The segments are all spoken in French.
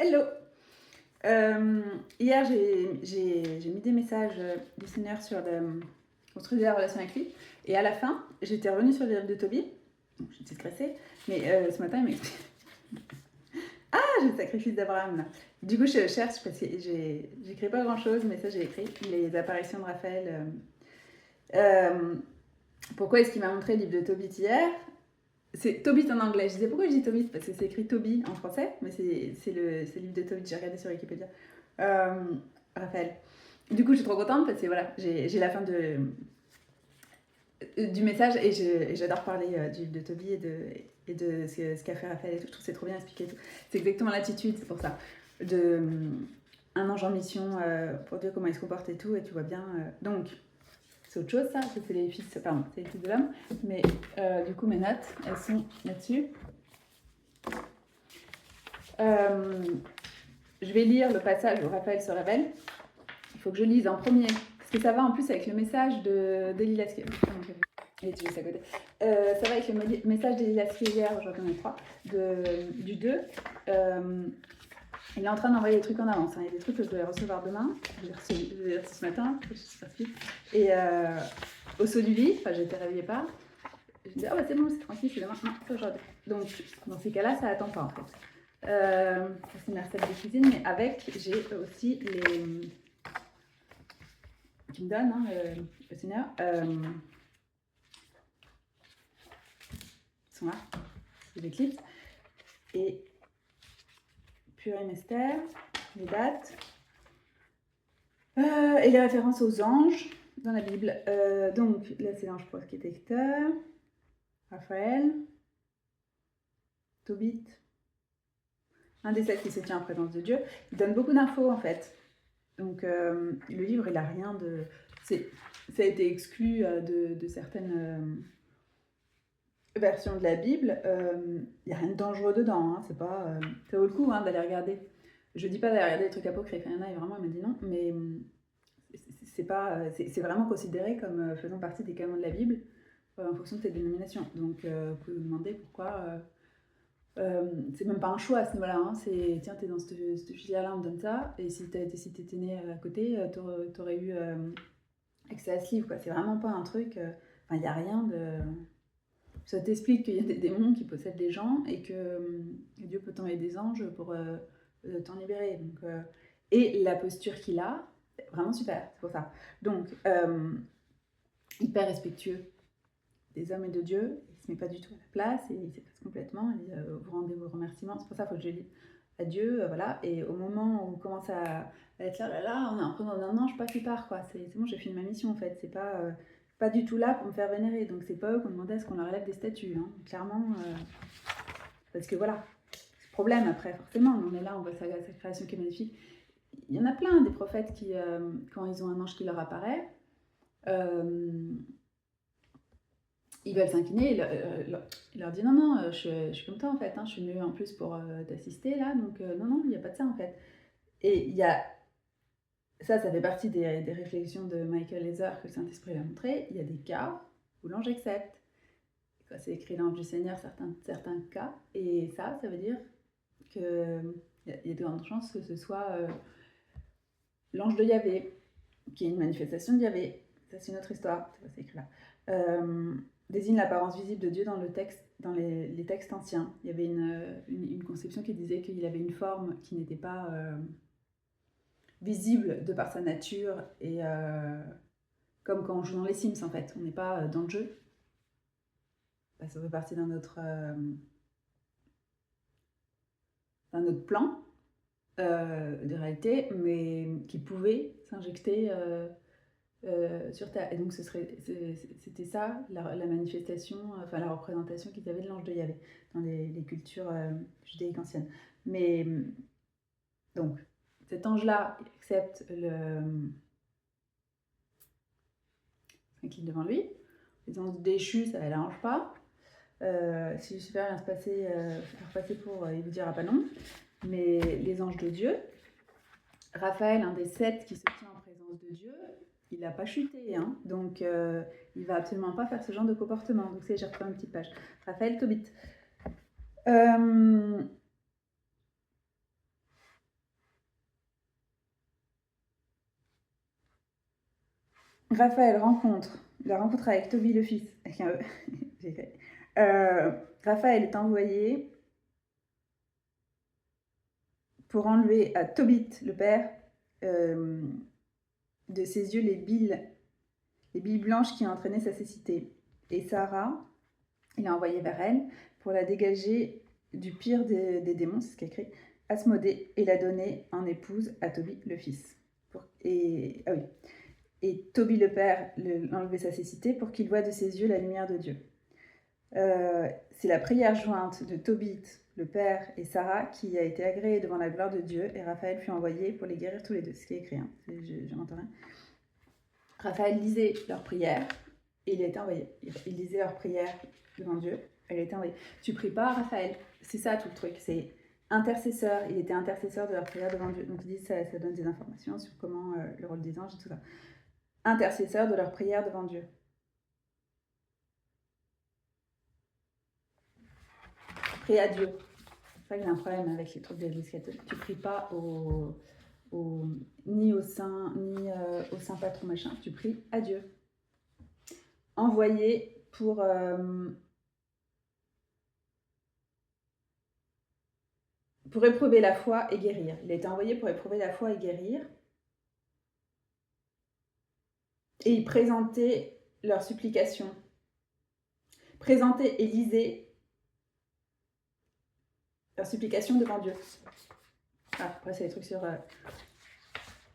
Hello! Hier, j'ai mis des messages du Seigneur sur construire la relation avec lui. Et à la fin, j'étais revenue sur le livre de Toby. Donc, j'étais stressée. Mais ce matin, il m'a expliqué. Ah, j'ai le sacrifice d'Abraham là. Du coup, je cherche parce que j'écris pas grand chose, mais ça, j'ai écrit les apparitions de Raphaël. Euh, Pourquoi est-ce qu'il m'a montré le livre de Tobit hier? C'est Tobit en anglais. Je disais pourquoi je dis Tobit parce que c'est écrit Toby en français, mais c'est le livre de Tobit. J'ai regardé sur Wikipédia. Euh, Raphaël. Du coup, je suis trop contente parce que voilà, j'ai la fin du message et j'adore parler du livre de Toby et de ce qu'a fait Raphaël et tout. Je trouve que c'est trop bien expliqué. Tout. C'est exactement l'attitude, c'est pour ça. De un ange en mission pour Dieu, comment il se comporte et tout, et tu vois bien. Donc, c'est autre chose ça, c'est les fils, pardon, c'est les fils de l'homme. Mais du coup, mes notes, elles sont là-dessus. Je vais lire le passage où Raphaël se révèle. Il faut que je lise en premier, parce que ça va en plus avec le message d'Élie Lasquier. Et tu laisses à côté. Ça va avec le message d'Élie Lasquier hier, j'en ai 3, du 2. Il est en train d'envoyer des trucs en avance. Hein. Il y a des trucs que je dois recevoir demain. Je l'ai reçu ce matin. Et au saut du lit, enfin, j'étais réveillée pas. Je me disais, oh bah c'est bon, c'est tranquille, c'est demain. Non, c'est aujourd'hui. Donc, dans ces cas-là, ça attend pas en fait. C'est une recette de cuisine, mais avec, j'ai aussi les. Qui me donne, hein, le Seigneur. Ils sont là, c'est des clips. Et Purim Esther, les dates. Et les références aux anges dans la Bible. Donc, là, c'est l'ange protecteur, Raphaël, Tobit, un des 7 qui se tient en présence de Dieu. Il donne beaucoup d'infos, en fait. Donc, le livre, il n'a rien de... Ça a été exclu de certaines versions de la Bible. Il n'y a rien de dangereux dedans. Hein, c'est pas, ça vaut le coup hein, d'aller regarder. Je dis pas d'aller regarder des trucs apocryphes. Il y en a, vraiment, il m'a dit non. Mais c'est vraiment considéré comme faisant partie des canons de la Bible en fonction de tes dénominations. Donc, vous pouvez vous demander pourquoi... c'est même pas un choix à ce niveau-là. Hein. C'est tiens, t'es dans cette filière-là, on te donne ça. Et si t'étais né à côté, t'aurais eu accès à ce livre. C'est vraiment pas un truc. Il n'y a rien de. Ça t'explique qu'il y a des démons qui possèdent des gens et que Dieu peut t'envoyer des anges pour t'en libérer. Donc, et la posture qu'il a, c'est vraiment super. C'est pour ça. Donc, hyper respectueux des hommes et de Dieu. Il se met pas du tout à la place et il s'efface complètement. Et vous rendez vos remerciements. C'est pour ça qu'il faut que je dise à Dieu, voilà. Et au moment où on commence à être là, on est en train de dire non, je passe plus part, quoi. C'est bon, j'ai fini ma mission en fait. C'est pas du tout là pour me faire vénérer. Donc c'est pas eux qu'on demandait à ce qu'on leur élève des statues, hein. Clairement. Parce que voilà, c'est problème après, forcément. On est là, on voit sa création qui est magnifique. Il y en a plein des prophètes qui, quand ils ont un ange qui leur apparaît, ils veulent s'incliner, il leur dit non, non, je suis comme toi en fait, hein, je suis venue en plus pour t'assister là, donc non, non, il n'y a pas de ça en fait. Et il y a ça fait partie des réflexions de Michael Heather que le Saint-Esprit a montré. Il y a des cas où l'ange accepte. C'est écrit l'ange du Seigneur, certains cas, et ça veut dire qu'il y a de grandes chances que ce soit l'ange de Yahvé, qui est une manifestation de Yahvé. Ça, c'est une autre histoire, c'est écrit là. Désigne l'apparence visible de Dieu dans le texte, dans les textes anciens. Il y avait une conception qui disait qu'il avait une forme qui n'était pas visible de par sa nature et comme quand on joue dans les Sims en fait, on n'est pas dans le jeu. Ça fait partie d'un autre plan de réalité, mais qui pouvait s'injecter sur Terre. Et donc c'était ça la manifestation, enfin la représentation qu'ils avaient de l'ange de Yahvé dans les cultures judéiques anciennes. Mais donc cet ange-là, il accepte s'incline devant lui. Les anges déchus, ça ne l'arrange pas. Si Lucifer vient se faire passer pour, il vous dira pas non. Mais les anges de Dieu, Raphaël, un des 7 qui se tient en présence de Dieu, il n'a pas chuté, hein, donc il va absolument pas faire ce genre de comportement. Donc j'ai repris une petite page. Raphaël Tobit. Raphaël la rencontre avec Toby le fils. Raphaël est envoyé pour enlever à Tobit, le père, de ses yeux les billes blanches qui ont entraîné sa cécité. Et Sarah, il a envoyé vers elle pour la dégager du pire des démons, c'est ce qu'il a écrit, Asmodée, et la donner en épouse à Toby le fils. Et Toby le père l'enlever sa cécité pour qu'il voie de ses yeux la lumière de Dieu. C'est la prière jointe de Tobit, le père, et Sarah qui a été agréée devant la gloire de Dieu, et Raphaël fut envoyé pour les guérir tous les deux. C'est ce qui est écrit, hein. Je n'entends rien. Raphaël lisait leur prière, et il a été envoyé. Il lisait leur prière devant Dieu, et il a été envoyé. Tu pries pas, Raphaël. C'est ça tout le truc, c'est intercesseur. Il était intercesseur de leur prière devant Dieu. Donc il dit ça donne des informations sur comment le rôle des anges et tout ça. Intercesseur de leur prière devant Dieu. Prie à Dieu. C'est vrai que j'ai un problème avec les trucs de l'Église catholique. Tu pries pas ni au saint, ni au saint patron machin. Tu pries à Dieu. Envoyé pour éprouver la foi et guérir. Il a été envoyé pour éprouver la foi et guérir. Et il présentait leurs supplications. Présenter et liser leurs supplications devant Dieu. Après, c'est des trucs sur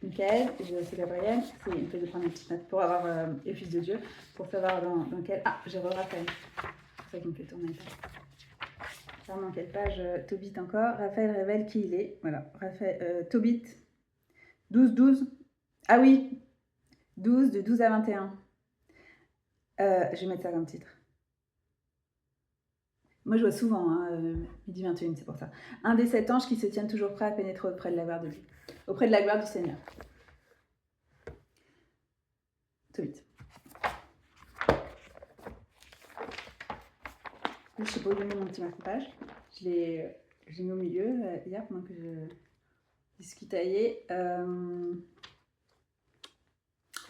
Michael, c'est Gabriel, il me fait de prendre une petite note pour avoir les fils de Dieu, pour savoir dans quelle... Ah, j'ai Raphaël. C'est ça qui me fait tourner les pages. Dans quelle page Tobit encore. Raphaël révèle qui il est. Voilà, Tobit, 12. Ah oui, 12, de 12 à 21. Je vais mettre ça comme titre. Moi, je vois souvent, midi 21, c'est pour ça. Un des 7 anges qui se tiennent toujours prêts à pénétrer auprès de la gloire de Dieu. Auprès de la gloire du Seigneur. Tobit. Je sais pas où j'ai mis mon petit marque-page. Je l'ai mis au milieu hier pendant que je discutaillais.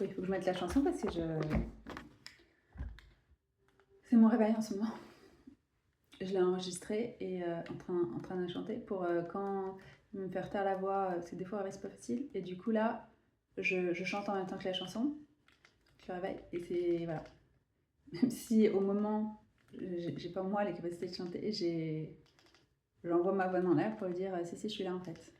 Oui, il faut que je mette la chanson parce que c'est mon réveil en ce moment. Je l'ai enregistré et en train de chanter pour quand il me fait taire la voix, c'est des fois c'est pas facile. Et du coup là, je chante en même temps que la chanson. Je le réveille et c'est voilà. Même si au moment j'ai pas moi les capacités de chanter, j'envoie ma voix dans l'air pour lui dire si je suis là en fait.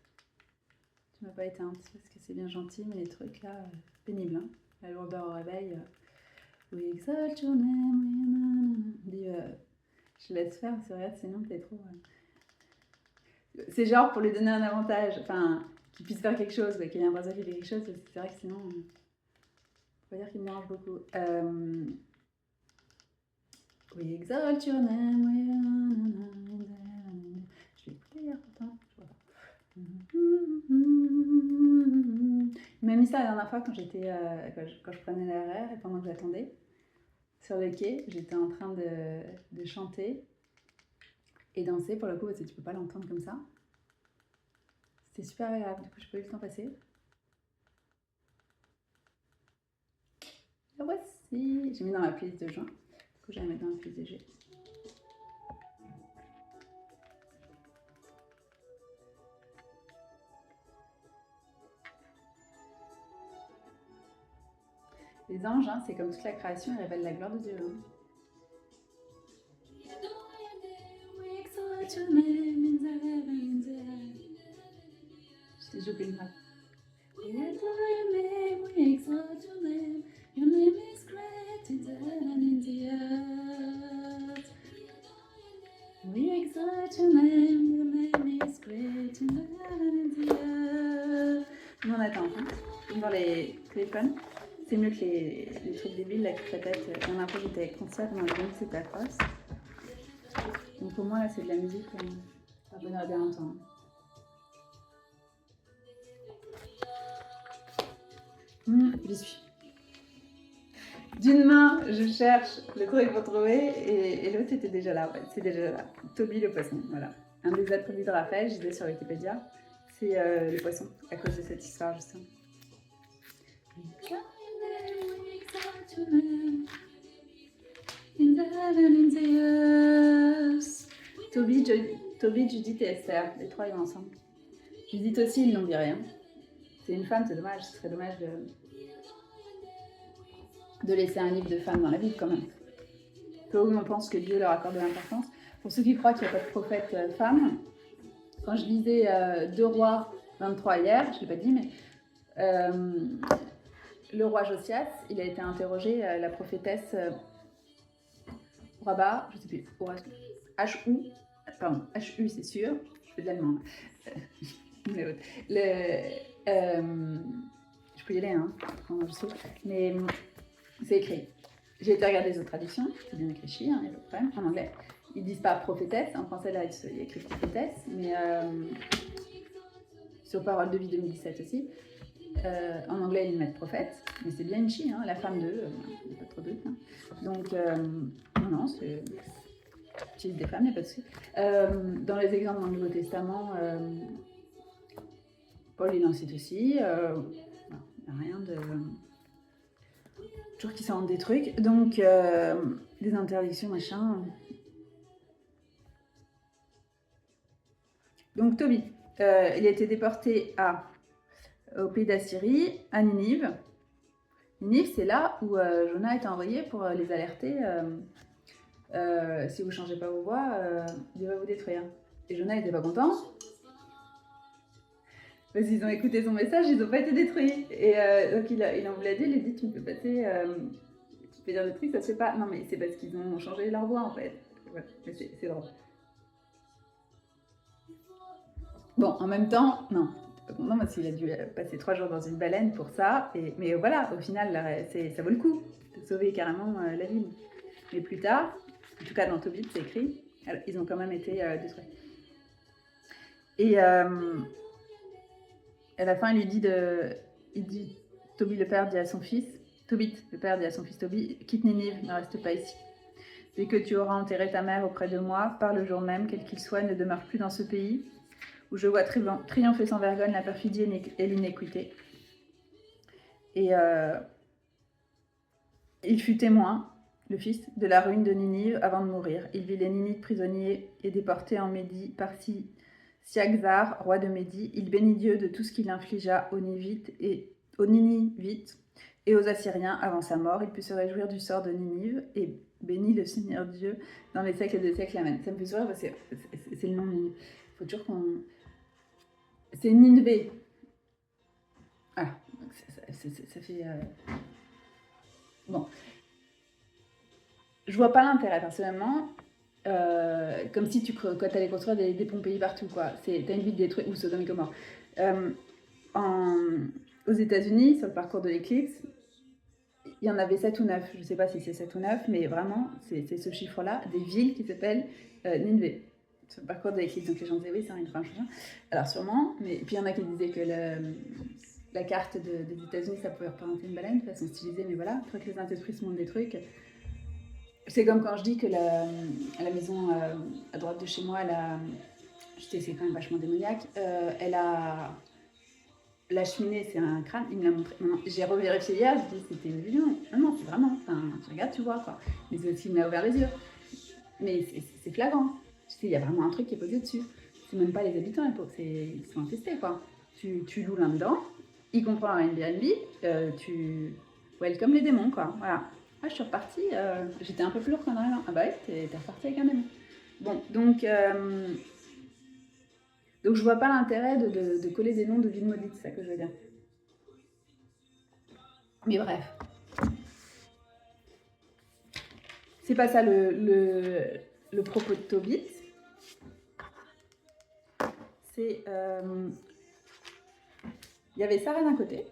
Tu m'as pas éteinte parce que c'est bien gentil mais les trucs là pénibles hein. La lourdeur au réveil. We exalt your name. Dit je laisse faire, c'est vrai, sinon t'es trop. C'est genre pour lui donner un avantage, enfin qu'il puisse faire quelque chose, qu'il ait l'impression qu'il fait quelque chose, c'est vrai que sinon. Faut dire qu'il me dérange beaucoup. We exalt your name. Je l'ai écouté hier pourtant. Il m'a mis ça la dernière fois quand je prenais l'RR et pendant que j'attendais sur le quai, j'étais en train de chanter et danser pour le coup parce que tu peux pas l'entendre comme ça. C'était super agréable, du coup je peux eu le temps passer. La voici, j'ai mis dans ma playlist de juin. Du coup, je vais la mettre dans la playlist de juillet. Les anges, hein, c'est comme toute la création, ils révèlent la gloire de Dieu. Hein. Je t'ai joué une phrase. Your name is great in heaven and in the earth. We exalt your name, your name is great in heaven and the earth. Nous on attend, hein. Dans les téléphones, c'est mieux que les trucs débiles là qui répètent. On a l'impression que avec concert pendant le c'est pas atroce. Donc pour moi là c'est de la musique à bonheur bien longtemps. J'y suis. D'une main, je cherche le truc pour trouver et l'autre était déjà là. Ouais, c'est déjà là. Toby le poisson, voilà. Un des attributs de Raphaël, je disais sur Wikipédia, c'est le poisson, à cause de cette histoire justement. to live in the heaven, in the earth. Toby, Judith et Esther, les trois ils vont ensemble. Judith aussi, ils n'en dit rien. C'est une femme, c'est dommage, ce serait dommage de laisser un livre de femme dans la Bible quand même. Que oui, on pense que Dieu leur accorde de l'importance. Pour ceux qui croient qu'il n'y a pas de prophète femme, quand je lisais 2 Rois 23 hier, je ne l'ai pas dit, mais le roi Josias, il a été interrogé, la prophétesse Rabat, je ne sais plus, H-U, pardon, H-U c'est sûr, je fais de l'allemand. Je peux y aller, hein, quand je sais, mais c'est écrit. J'ai été regarder les autres traductions, c'est bien écrit, hein, il n'y a pas de problème, en anglais. Ils ne disent pas prophétesse, en français là il y a écrit prophétesse, mais sur Parole de vie 2017 aussi. En anglais ils mettent prophète, mais c'est bien une chi, hein, la femme d'eux, il n'y a pas trop d'eux. Hein. Donc, non, c'est. Utilise des femmes, il n'y a pas de souci. Dans les exemples dans le Nouveau Testament, Paul il en cite aussi. Il n'y a rien de. Toujours qui sortent des trucs. Donc, des interdictions, machin. Donc, Toby, il a été déporté au pays d'Assyrie, à Ninive. Ninive, c'est là où Jonas est envoyé pour les alerter. Si vous ne changez pas vos voix, Dieu va vous détruire. Et Jonas n'était pas content. Parce qu'ils ont écouté son message, ils n'ont pas été détruits. Et donc il en voulait dire, il a dit tu peux passer, tu peux dire des trucs, ça se fait pas. Non mais c'est parce qu'ils ont changé leur voix en fait. Ouais, mais c'est drôle. Bon, en même temps, non, t'es pas content parce qu'il a dû passer 3 jours dans une baleine pour ça. Mais voilà, au final, ça vaut le coup de sauver carrément la ville. Mais plus tard, en tout cas dans Tobit, c'est écrit, ils ont quand même été détruits. Et à la fin, il dit, Toby le père dit à son fils, Tobit le père dit à son fils Toby, quitte Ninive, ne reste pas ici. Dès que tu auras enterré ta mère auprès de moi, par le jour même, quel qu'il soit, ne demeure plus dans ce pays, où je vois triompher sans vergogne la perfidie et l'iniquité. Et il fut témoin, le fils, de la ruine de Ninive avant de mourir. Il vit les Ninives prisonniers et déportés en Médie par Siagzar, roi de Médie. Il bénit Dieu de tout ce qu'il infligea aux Ninivites et aux Assyriens avant sa mort. Il put se réjouir du sort de Ninive et bénit le Seigneur Dieu dans les siècles des siècles. Amen. Ça me fait sourire parce que c'est le nom de Ninive. Il faut toujours qu'on... C'est Ninive. Ah, ça fait... Bon. Je vois pas l'intérêt, personnellement. Comme si tu allais construire des ponts pays partout, quoi. T'as une ville détruite, ou Sodome et Gomorrhe. Aux États-Unis, sur le parcours de l'éclipse, il y en avait 7 ou 9. Je sais pas si c'est 7 ou 9, mais vraiment, c'est ce chiffre-là, des villes qui s'appellent Ninive. Sur le parcours de l'éclipse. Donc les gens disaient, oui, c'est une franchise. Alors sûrement, mais puis il y en a qui disaient que la carte des États-Unis, ça pouvait représenter une baleine de façon stylisée, mais voilà, après que les intesprits se montrent des trucs. C'est comme quand je dis que la maison à droite de chez moi, c'est quand même vachement démoniaque, la cheminée, c'est un crâne, il me l'a montré. J'ai revérifié hier, je dis c'était une vision. Non, c'est vraiment, tu regardes, tu vois quoi. Mais c'est aussi, il m'a ouvert les yeux. Mais c'est flagrant. Il y a vraiment un truc qui est posé dessus. C'est même pas les habitants, ils sont infestés quoi. Tu loues là-dedans, y comprend un Airbnb, tu welcome les démons quoi. Voilà. Ah, je suis repartie, j'étais un peu plus lourde qu'en arrivant. Ah bah oui, t'es repartie avec un démon. Bon, donc je vois pas l'intérêt de coller des noms de villes maudites, c'est ça que je veux dire. Mais bref. C'est pas ça le propos de Tobit. C'est... Il y avait Sarah d'un côté,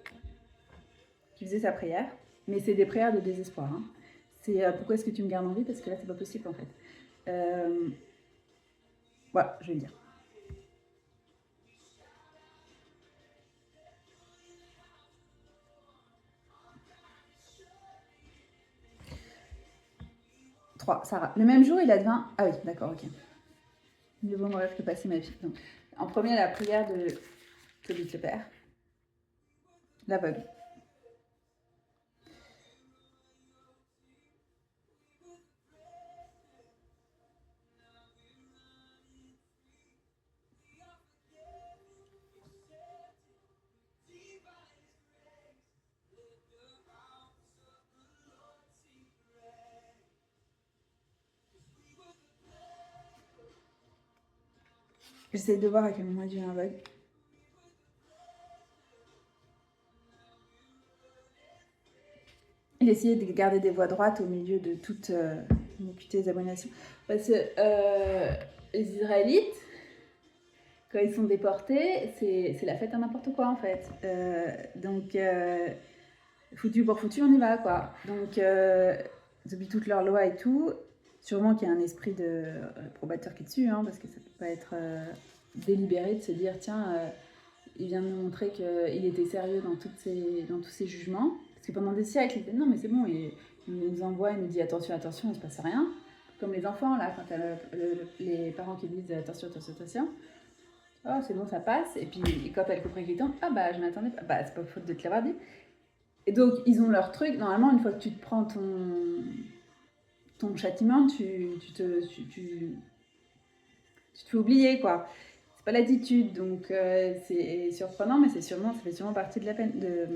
qui faisait sa prière, mais c'est des prières de désespoir. Hein. C'est pourquoi est-ce que tu me gardes en vie? Parce que là, c'est pas possible en fait. Voilà, je vais le dire. Sarah. Le même jour, il advint... Ah oui, d'accord, ok. Mieux vaut mourir que passer ma vie. Donc, en premier, la prière de Tobit le père, l'aveugle. J'essaie de voir à quel moment il devient aveugle. Il essayait de garder des voies droites au milieu de toutes les abominations. Parce que les Israélites, quand ils sont déportés, c'est la fête à n'importe quoi en fait. Donc, foutu pour foutu, on y va quoi. Donc, ils oublient toutes leurs lois et tout. Sûrement qu'il y a un esprit de probateur qui est dessus, hein, parce que ça peut pas être délibéré de se dire tiens, il vient de nous montrer qu'il était sérieux dans tous ses jugements. Parce que pendant des siècles, il disait non mais c'est bon, il nous envoie, il nous dit attention, attention, il ne se passe rien. Comme les enfants là, quand les parents qui disent attention, attention, attention. Oh c'est bon, ça passe. Et puis quand t'as le couperet qui tombe, ah bah je m'attendais pas, bah c'est pas faute de te l'avoir dit. Et donc ils ont leur truc, normalement une fois que tu te prends ton châtiment, tu te fais oublier quoi. C'est pas l'attitude, donc c'est surprenant, mais ça fait sûrement partie de la peine de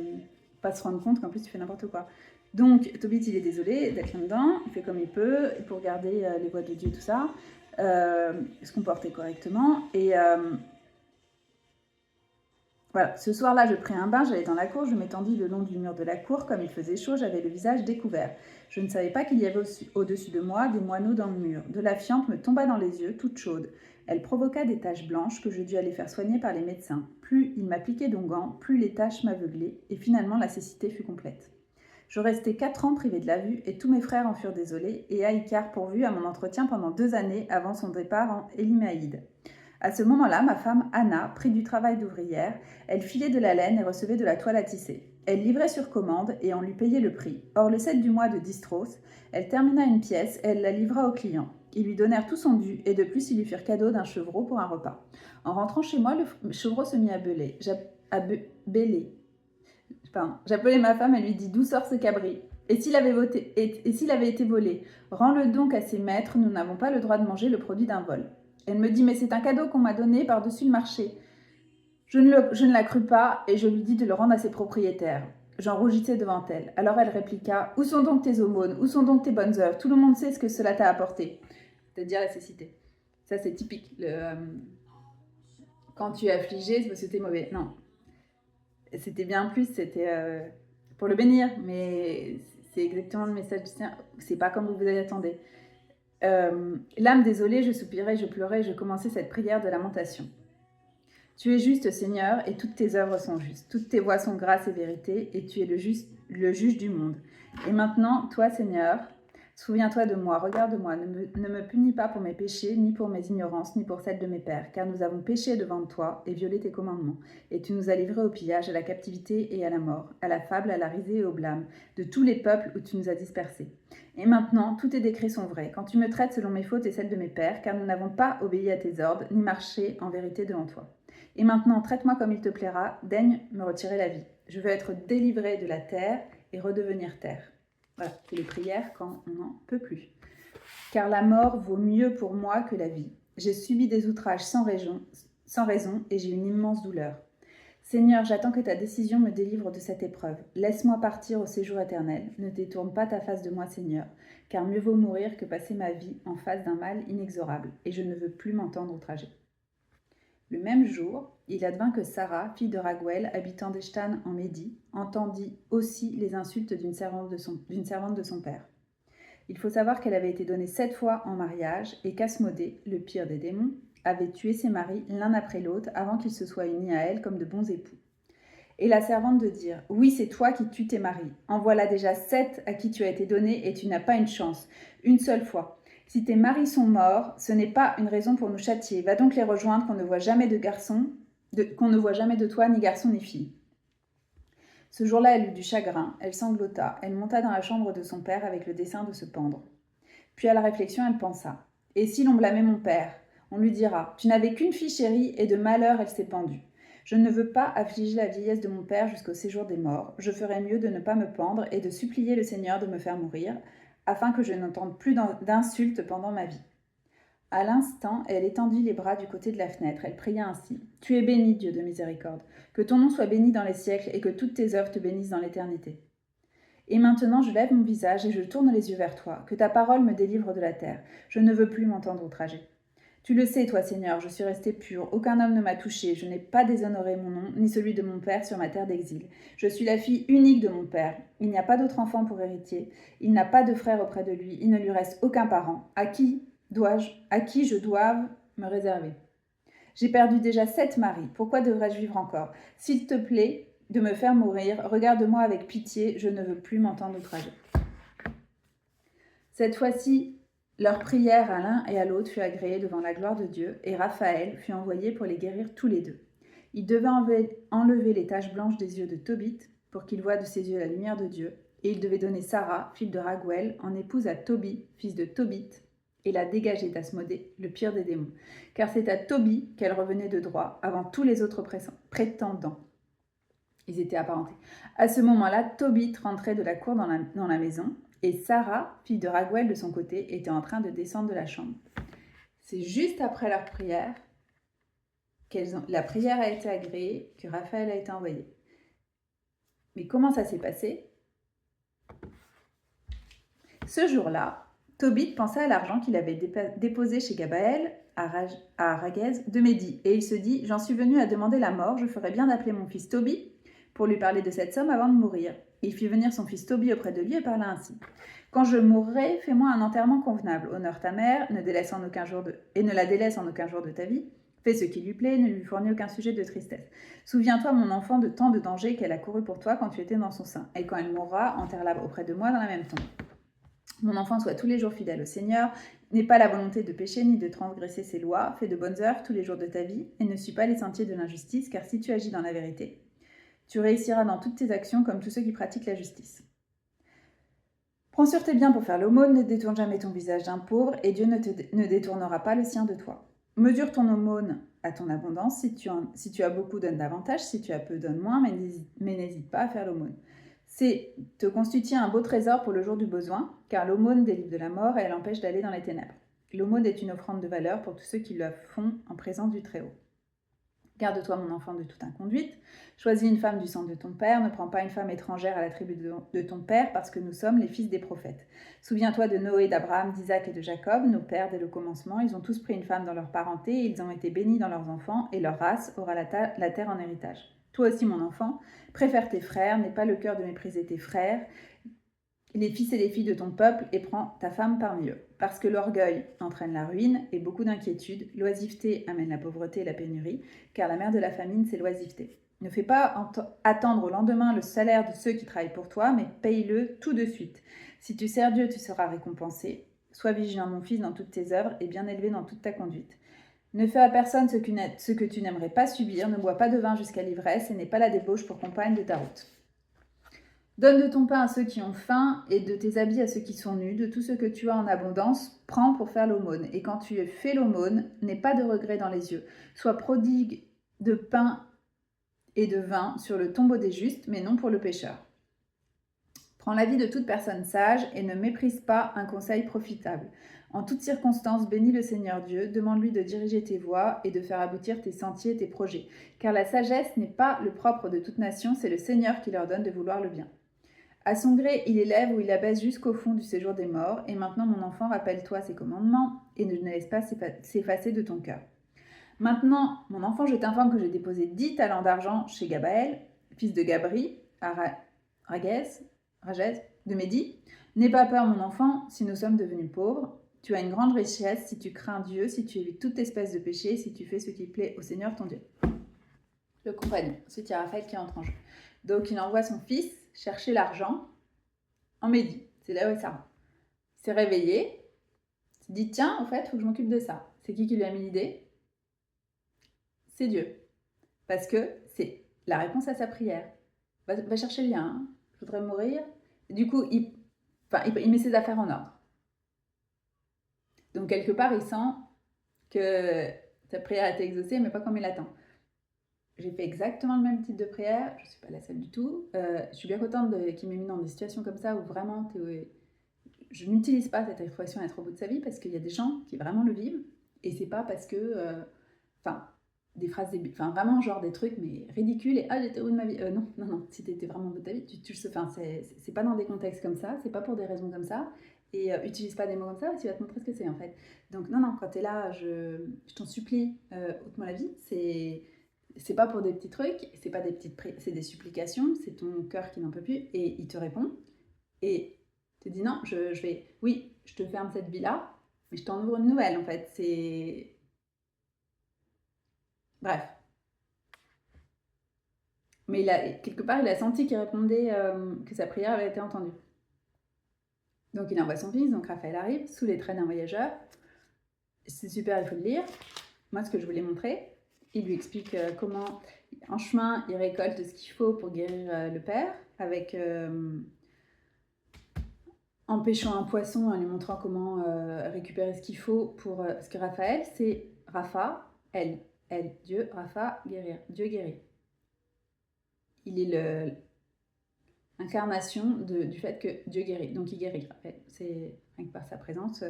pas se rendre compte qu'en plus tu fais n'importe quoi. Donc Tobit il est désolé d'être là-dedans, il fait comme il peut pour garder les voies de Dieu, tout ça, se comporter correctement. Et voilà, ce soir-là, je pris un bain, j'allais dans la cour, je m'étendis le long du mur de la cour, comme il faisait chaud, j'avais le visage découvert. Je ne savais pas qu'il y avait au-dessus de moi des moineaux dans le mur. De la fiente me tomba dans les yeux, toute chaude. Elle provoqua des taches blanches que je dus aller faire soigner par les médecins. Plus ils m'appliquaient d'onguents, plus les taches m'aveuglaient, et finalement la cécité fut complète. Je restai 4 ans privé de la vue, et tous mes frères en furent désolés, et Haïkar pourvu à mon entretien pendant 2 années avant son départ en Élimaïde. À ce moment-là, ma femme, Anna, prit du travail d'ouvrière. Elle filait de la laine et recevait de la toile à tisser. Elle livrait sur commande et on lui payait le prix. Or, le 7 du mois de Distros, elle termina une pièce et elle la livra au client. Ils lui donnèrent tout son dû et de plus ils lui firent cadeau d'un chevreau pour un repas. En rentrant chez moi, le chevreau se mit à bêler. J'appelai ma femme et lui dis « D'où sort ce cabri ?» Et s'il avait été volé, rends-le donc à ses maîtres, nous n'avons pas le droit de manger le produit d'un vol. Elle me dit « Mais c'est un cadeau qu'on m'a donné par-dessus le marché. » Je ne la crus pas et je lui dis de le rendre à ses propriétaires. J'en rougissais devant elle. Alors elle répliqua « Où sont donc tes aumônes? Où sont donc tes bonnes œuvres? Tout le monde sait ce que cela t'a apporté. » C'est-à-dire la cécité. Ça, c'est typique. Quand tu es affligé, c'est parce que t'es mauvais. Non. C'était bien plus, c'était pour le bénir, mais c'est exactement le message du Seigneur. C'est pas comme vous vous attendez. L'âme désolée, je soupirais, je pleurais, je commençais cette prière de lamentation. Tu es juste, Seigneur, et toutes tes œuvres sont justes. Toutes tes voies sont grâce et vérité, et tu es le juge du monde. Et maintenant, toi, Seigneur, souviens-toi de moi, regarde-moi, ne me punis pas pour mes péchés, ni pour mes ignorances, ni pour celles de mes pères, car nous avons péché devant toi et violé tes commandements. Et tu nous as livrés au pillage, à la captivité et à la mort, à la fable, à la risée et au blâme, de tous les peuples où tu nous as dispersés. Et maintenant, tous tes décrets sont vrais, quand tu me traites selon mes fautes et celles de mes pères, car nous n'avons pas obéi à tes ordres, ni marché en vérité devant toi. Et maintenant, traite-moi comme il te plaira, daigne me retirer la vie. Je veux être délivré de la terre et redevenir terre. Voilà, c'est les prières quand on n'en peut plus. Car la mort vaut mieux pour moi que la vie. J'ai subi des outrages sans raison et j'ai une immense douleur. Seigneur, j'attends que ta décision me délivre de cette épreuve. Laisse-moi partir au séjour éternel. Ne détourne pas ta face de moi, Seigneur, car mieux vaut mourir que passer ma vie en face d'un mal inexorable, et je ne veux plus m'entendre outrager. Le même jour, il advint que Sarah, fille de Raguel, habitant d'Eshtan en Médie, entendit aussi les insultes d'une servante de son père. Il faut savoir qu'elle avait été donnée 7 fois en mariage et qu'Asmodée, le pire des démons, avait tué ses maris l'un après l'autre avant qu'ils se soient unis à elle comme de bons époux. Et la servante de dire « Oui, c'est toi qui tues tes maris. En voilà déjà 7 à qui tu as été donné et tu n'as pas une chance. Une seule fois. Si tes maris sont morts, ce n'est pas une raison pour nous châtier. Va donc les rejoindre qu'on ne voit jamais de toi, ni garçon ni fille. » Ce jour-là, elle eut du chagrin, elle sanglota, elle monta dans la chambre de son père avec le dessein de se pendre. Puis à la réflexion, elle pensa « Et si l'on blâmait mon père? On lui dira « Tu n'avais qu'une fille chérie et de malheur elle s'est pendue. Je ne veux pas affliger la vieillesse de mon père jusqu'au séjour des morts. Je ferais mieux de ne pas me pendre et de supplier le Seigneur de me faire mourir, afin que je n'entende plus d'insultes pendant ma vie. » À l'instant, elle étendit les bras du côté de la fenêtre. Elle pria ainsi. « Tu es béni, Dieu de miséricorde. Que ton nom soit béni dans les siècles et que toutes tes œuvres te bénissent dans l'éternité. Et maintenant, je lève mon visage et je tourne les yeux vers toi. Que ta parole me délivre de la terre. Je ne veux plus m'entendre outrager. Tu le sais, toi, Seigneur, je suis restée pure, aucun homme ne m'a touchée, je n'ai pas déshonoré mon nom, ni celui de mon père sur ma terre d'exil. Je suis la fille unique de mon père, il n'y a pas d'autre enfant pour héritier, il n'a pas de frère auprès de lui, il ne lui reste aucun parent. À qui je doive me réserver? J'ai perdu déjà 7 maris, pourquoi devrais-je vivre encore? S'il te plaît de me faire mourir, regarde-moi avec pitié, je ne veux plus m'entendre outrager. Cette fois-ci, leur prière à l'un et à l'autre fut agréée devant la gloire de Dieu, et Raphaël fut envoyé pour les guérir tous les deux. Il devait enlever les taches blanches des yeux de Tobit, pour qu'il voie de ses yeux la lumière de Dieu, et il devait donner Sarah, fille de Raguel, en épouse à Tobie, fils de Tobit, et la dégager d'Asmodée, le pire des démons. Car c'est à Tobie qu'elle revenait de droit, avant tous les autres prétendants. Ils étaient apparentés. À ce moment-là, Tobit rentrait de la cour dans la maison, et Sarah, fille de Raguel de son côté, était en train de descendre de la chambre. C'est juste après leur prière, la prière a été agréée, que Raphaël a été envoyé. Mais comment ça s'est passé? Ce jour-là, Tobit pensa à l'argent qu'il avait déposé chez Gabaël, à Raguez, de Médie, et il se dit « J'en suis venu à demander la mort, je ferais bien d'appeler mon fils Tobie pour lui parler de cette somme avant de mourir. » Il fit venir son fils Tobie auprès de lui et parla ainsi. « Quand je mourrai, fais-moi un enterrement convenable. Honore ta mère, ne la délaisse en aucun jour de ta vie. Fais ce qui lui plaît, ne lui fournis aucun sujet de tristesse. Souviens-toi, mon enfant, de tant de dangers qu'elle a couru pour toi quand tu étais dans son sein. Et quand elle mourra, enterre-la auprès de moi dans la même tombe. Mon enfant, soit tous les jours fidèle au Seigneur, n'aie pas la volonté de pécher ni de transgresser ses lois, fais de bonnes œuvres tous les jours de ta vie, et ne suis pas les sentiers de l'injustice, car si tu agis dans la vérité, tu réussiras dans toutes tes actions comme tous ceux qui pratiquent la justice. Prends sur tes biens pour faire l'aumône, ne détourne jamais ton visage d'un pauvre, et Dieu ne détournera pas le sien de toi. Mesure ton aumône à ton abondance, si tu as beaucoup, donne davantage, si tu as peu, donne moins, mais n'hésite pas à faire l'aumône. C'est te constituer un beau trésor pour le jour du besoin, car l'aumône délivre de la mort et elle empêche d'aller dans les ténèbres. L'aumône est une offrande de valeur pour tous ceux qui la font en présence du Très-Haut. Garde-toi, mon enfant, de toute inconduite. Choisis une femme du sang de ton père. Ne prends pas une femme étrangère à la tribu de ton père, parce que nous sommes les fils des prophètes. Souviens-toi de Noé, d'Abraham, d'Isaac et de Jacob, nos pères dès le commencement. Ils ont tous pris une femme dans leur parenté, et ils ont été bénis dans leurs enfants, et leur race aura la terre en héritage. Toi aussi, mon enfant, préfère tes frères, n'aie pas le cœur de mépriser tes frères, les fils et les filles de ton peuple, et prends ta femme parmi eux. Parce que l'orgueil entraîne la ruine et beaucoup d'inquiétude, l'oisiveté amène la pauvreté et la pénurie, car la mère de la famine, c'est l'oisiveté. Ne fais pas attendre au lendemain le salaire de ceux qui travaillent pour toi, mais paye-le tout de suite. Si tu sers Dieu, tu seras récompensé. Sois vigilant, mon fils, dans toutes tes œuvres, et bien élevé dans toute ta conduite. Ne fais à personne ce que tu n'aimerais pas subir, ne bois pas de vin jusqu'à l'ivresse, et n'aie pas la débauche pour compagne de ta route. Donne de ton pain à ceux qui ont faim, et de tes habits à ceux qui sont nus, de tout ce que tu as en abondance, prends pour faire l'aumône. Et quand tu fais l'aumône, n'aie pas de regret dans les yeux. Sois prodigue de pain et de vin sur le tombeau des justes, mais non pour le pécheur. Prends l'avis de toute personne sage, et ne méprise pas un conseil profitable. En toutes circonstances, bénis le Seigneur Dieu, demande-lui de diriger tes voies et de faire aboutir tes sentiers et tes projets. Car la sagesse n'est pas le propre de toute nation, c'est le Seigneur qui leur donne de vouloir le bien. À son gré, il élève ou il abaisse jusqu'au fond du séjour des morts. Et maintenant, mon enfant, rappelle-toi ses commandements et ne laisse pas s'effacer de ton cœur. Maintenant, mon enfant, je t'informe que j'ai déposé 10 talents d'argent chez Gabaël, fils de Gabri, à Raguez, de Médie. N'aie pas peur, mon enfant, si nous sommes devenus pauvres. Tu as une grande richesse si tu crains Dieu, si tu évites toute espèce de péché, si tu fais ce qui plaît au Seigneur ton Dieu. Le compagnon. Ensuite, il y a Raphaël qui entre en jeu. Donc, il envoie son fils chercher l'argent en Médie. C'est là où est Sarah. Il s'est réveillé. Il s'est dit, tiens, en fait, il faut que je m'occupe de ça. C'est qui lui a mis l'idée? C'est Dieu. Parce que c'est la réponse à sa prière. Va chercher le lien. Hein. Je voudrais mourir. Et du coup, il met ses affaires en ordre. Donc, quelque part, il sent que sa prière a été exaucée, mais pas comme il l'attend. J'ai fait exactement le même type de prière, je ne suis pas la seule du tout. Je suis bien contente qu'il m'ait mis dans des situations comme ça où vraiment, je n'utilise pas cette expression être au bout de sa vie parce qu'il y a des gens qui vraiment le vivent et c'est pas parce que, des phrases, vraiment genre des trucs mais ridicules et j'étais au bout de ma vie. Non, si t'étais vraiment au bout de ta vie, c'est pas dans des contextes comme ça, c'est pas pour des raisons comme ça. Et utilise pas des mots comme ça, tu vas te montrer ce que c'est en fait. Donc non, quand t'es là, je t'en supplie, ôte-moi la vie, c'est pas pour des petits trucs, c'est pas des petites c'est des supplications, c'est ton cœur qui n'en peut plus, et il te répond, et te dit non, je vais, oui, je te ferme cette vie-là, mais je t'en ouvre une nouvelle en fait, c'est... Bref. Mais quelque part, il a senti qu'il répondait, que sa prière avait été entendue. Donc il envoie son fils, donc Raphaël arrive, sous les traits d'un voyageur. C'est super, il faut le lire. Moi, ce que je voulais montrer, il lui explique comment, en chemin, il récolte ce qu'il faut pour guérir le père, avec, en pêchant un poisson, en lui montrant comment récupérer ce qu'il faut pour... parce que Raphaël, c'est Rapha, elle, Dieu, Rapha, guérir, Dieu guérit. Il est l'incarnation du fait que Dieu guérit. Donc il guérit, Raphaël. C'est rien que par sa présence.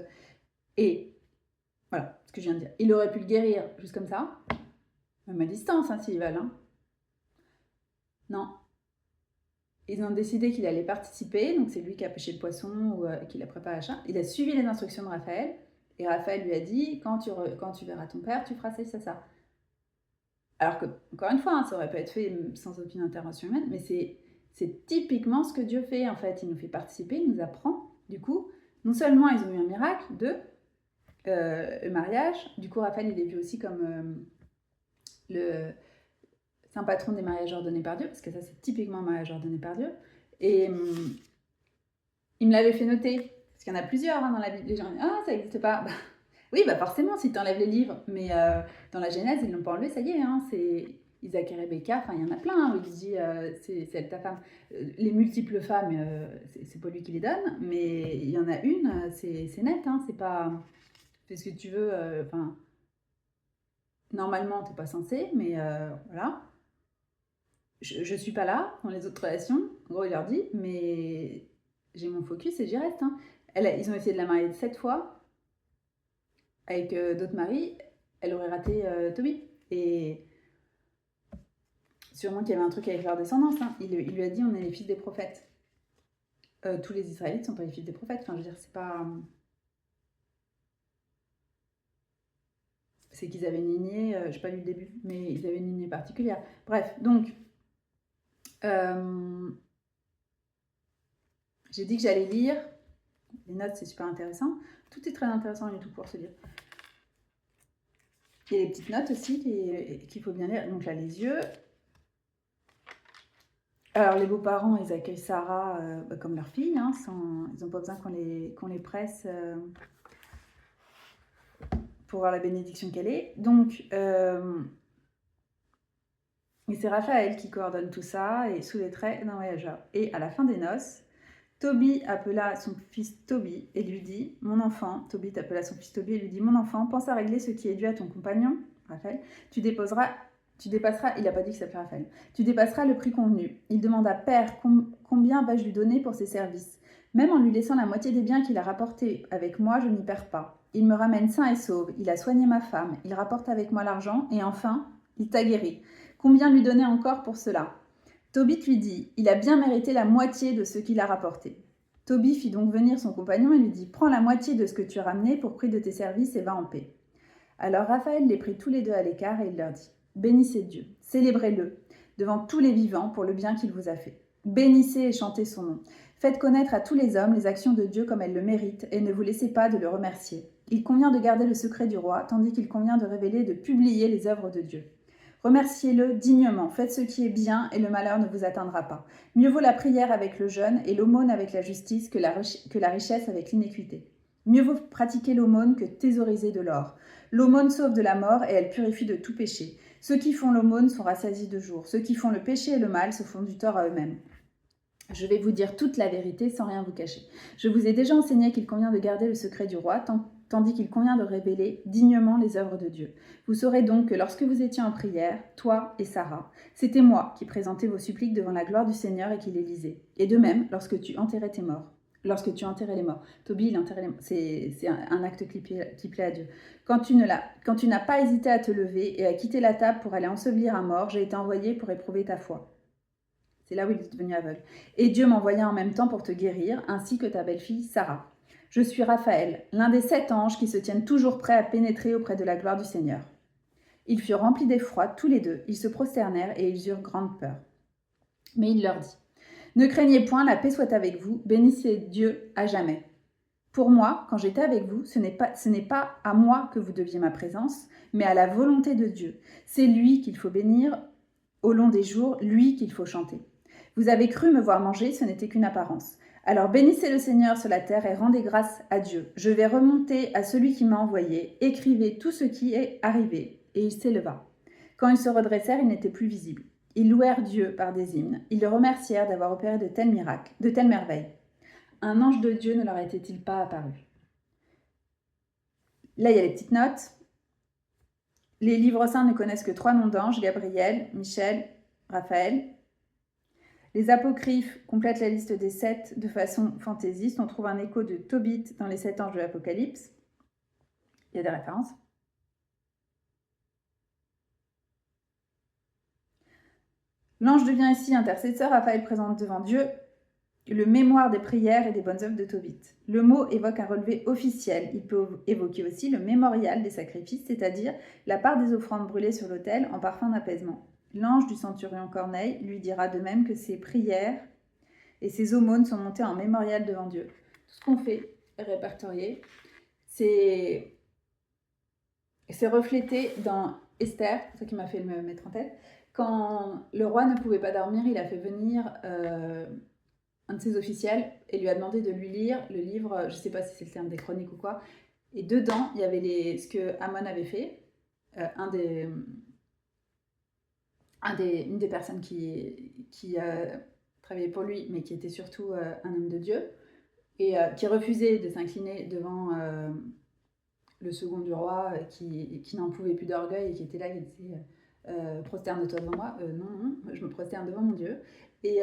Et voilà ce que je viens de dire. Il aurait pu le guérir juste comme ça, même à distance, hein, s'ils veulent. Hein. Non. Ils ont décidé qu'il allait participer, donc c'est lui qui a pêché le poisson ou qui l'a préparé à l'achat. Il a suivi les instructions de Raphaël, et Raphaël lui a dit, quand tu verras ton père, tu feras ça. Alors que, encore une fois, hein, ça aurait pu être fait sans aucune intervention humaine, mais c'est typiquement ce que Dieu fait, en fait. Il nous fait participer, il nous apprend. Du coup, non seulement ils ont eu un miracle, le mariage. Du coup, Raphaël, il est vu aussi comme le saint patron des mariages ordonnés par Dieu, parce que ça, c'est typiquement un mariage ordonné par Dieu. Et il me l'avait fait noter, parce qu'il y en a plusieurs hein, dans la Bible. Les gens disent « Ah, ça n'existe pas !» Oui, forcément, si tu enlèves les livres. Mais dans la Genèse, ils ne l'ont pas enlevé, ça y est. Hein, c'est Isaac et Rebecca, enfin, il y en a plein hein, où il dit c'est elle ta femme. Les multiples femmes, c'est pas lui qui les donne, mais il y en a une, c'est net. Hein, c'est pas... Fais ce que tu veux. Enfin, normalement, t'es pas censé, mais voilà. Je suis pas là dans les autres relations. En gros, il leur dit, mais j'ai mon focus et j'y reste. Hein. Ils ont essayé de la marier 7 fois. Avec d'autres maris, elle aurait raté Toby. Et sûrement qu'il y avait un truc avec leur descendance. Hein. Il lui a dit on est les fils des prophètes. Tous les Israélites ne sont pas les fils des prophètes. Enfin, je veux dire, c'est pas. C'est qu'ils avaient une lignée, je n'ai pas lu le début, mais ils avaient une lignée particulière. Bref, donc. J'ai dit que j'allais lire. Les notes, c'est super intéressant. Tout est très intéressant et tout pour se lire. Il y a les petites notes aussi qu'il faut bien lire. Donc là, les yeux. Alors, les beaux-parents, ils accueillent Sarah comme leur fille. Hein, ils n'ont pas besoin qu'on les presse pour voir la bénédiction qu'elle est. Donc, et c'est Raphaël qui coordonne tout ça, et sous les traits d'un voyageur. Et à la fin des noces, Toby appela son fils Toby et lui dit « Mon enfant », Toby appela son fils Toby et lui dit « Mon enfant, pense à régler ce qui est dû à ton compagnon, Raphaël. Tu dépasseras, il n'a pas dit que ça s'appelait Raphaël, tu dépasseras le prix convenu. Il demanda « Père, combien vas-je lui donner pour ses services ? Même en lui laissant la moitié des biens qu'il a rapportés avec moi, je n'y perds pas. Il me ramène sain et sauve, il a soigné ma femme, il rapporte avec moi l'argent, et enfin, il t'a guéri. Combien lui donner encore pour cela ? Tobit lui dit « Il a bien mérité la moitié de ce qu'il a rapporté. » Tobit fit donc venir son compagnon et lui dit « Prends la moitié de ce que tu as ramené pour prix de tes services et va en paix. » Alors Raphaël les prit tous les deux à l'écart et il leur dit « Bénissez Dieu, célébrez-le devant tous les vivants pour le bien qu'il vous a fait. Bénissez et chantez son nom. Faites connaître à tous les hommes les actions de Dieu comme elles le méritent et ne vous laissez pas de le remercier. Il convient de garder le secret du roi, tandis qu'il convient de révéler et de publier les œuvres de Dieu. Remerciez-le dignement, faites ce qui est bien et le malheur ne vous atteindra pas. Mieux vaut la prière avec le jeûne et l'aumône avec la justice que la richesse avec l'iniquité. Mieux vaut pratiquer l'aumône que thésauriser de l'or. L'aumône sauve de la mort et elle purifie de tout péché. Ceux qui font l'aumône sont rassasiés de jour. Ceux qui font le péché et le mal se font du tort à eux-mêmes. Je vais vous dire toute la vérité sans rien vous cacher. Je vous ai déjà enseigné qu'il convient de garder le secret du roi, tandis qu'il convient de révéler dignement les œuvres de Dieu. Vous saurez donc que lorsque vous étiez en prière, toi et Sarah, c'était moi qui présentais vos suppliques devant la gloire du Seigneur et qui les lisais. Et de même, lorsque tu enterrais tes morts. Lorsque tu enterrais les morts. Toby, il enterrait les morts. C'est un acte qui plaît à Dieu. Quand tu n'as pas hésité à te lever et à quitter la table pour aller ensevelir un mort, j'ai été envoyé pour éprouver ta foi. C'est là où il est devenu aveugle. Et Dieu m'envoya en même temps pour te guérir, ainsi que ta belle-fille Sarah. Je suis Raphaël, l'un des 7 anges qui se tiennent toujours prêts à pénétrer auprès de la gloire du Seigneur. » Ils furent remplis d'effroi, tous les deux. Ils se prosternèrent et ils eurent grande peur. Mais il leur dit, « Ne craignez point, la paix soit avec vous, bénissez Dieu à jamais. Pour moi, quand j'étais avec vous, ce n'est pas à moi que vous deviez ma présence, mais à la volonté de Dieu. C'est lui qu'il faut bénir au long des jours, lui qu'il faut chanter. Vous avez cru me voir manger, ce n'était qu'une apparence. Alors bénissez le Seigneur sur la terre et rendez grâce à Dieu. Je vais remonter à celui qui m'a envoyé. Écrivez tout ce qui est arrivé. » Et il s'éleva. Quand ils se redressèrent, ils n'étaient plus visibles. Ils louèrent Dieu par des hymnes. Ils le remercièrent d'avoir opéré de tels miracles, de telles merveilles. Un ange de Dieu ne leur était-il pas apparu? Là, il y a les petites notes. Les livres saints ne connaissent que 3 noms d'anges, Gabriel, Michel, Raphaël. Les apocryphes complètent la liste des 7 de façon fantaisiste. On trouve un écho de Tobit dans les 7 anges de l'Apocalypse. Il y a des références. L'ange devient ici intercesseur. Raphaël présente devant Dieu le mémoire des prières et des bonnes œuvres de Tobit. Le mot évoque un relevé officiel. Il peut évoquer aussi le mémorial des sacrifices, c'est-à-dire la part des offrandes brûlées sur l'autel en parfum d'apaisement. L'ange du centurion Corneille lui dira de même que ses prières et ses aumônes sont montées en mémorial devant Dieu. Tout ce qu'on fait est répertorié. C'est reflété dans Esther, c'est ça qui m'a fait me mettre en tête. Quand le roi ne pouvait pas dormir, il a fait venir un de ses officiels et lui a demandé de lui lire le livre, je ne sais pas si c'est le terme des chroniques ou quoi, et dedans, il y avait ce que Amon avait fait, une des personnes qui travaillait pour lui, mais qui était surtout un homme de Dieu, et qui refusait de s'incliner devant le second du roi, qui n'en pouvait plus d'orgueil, et qui était là, qui disait prosterne-toi devant moi. Non, je me prosterne devant mon Dieu. Et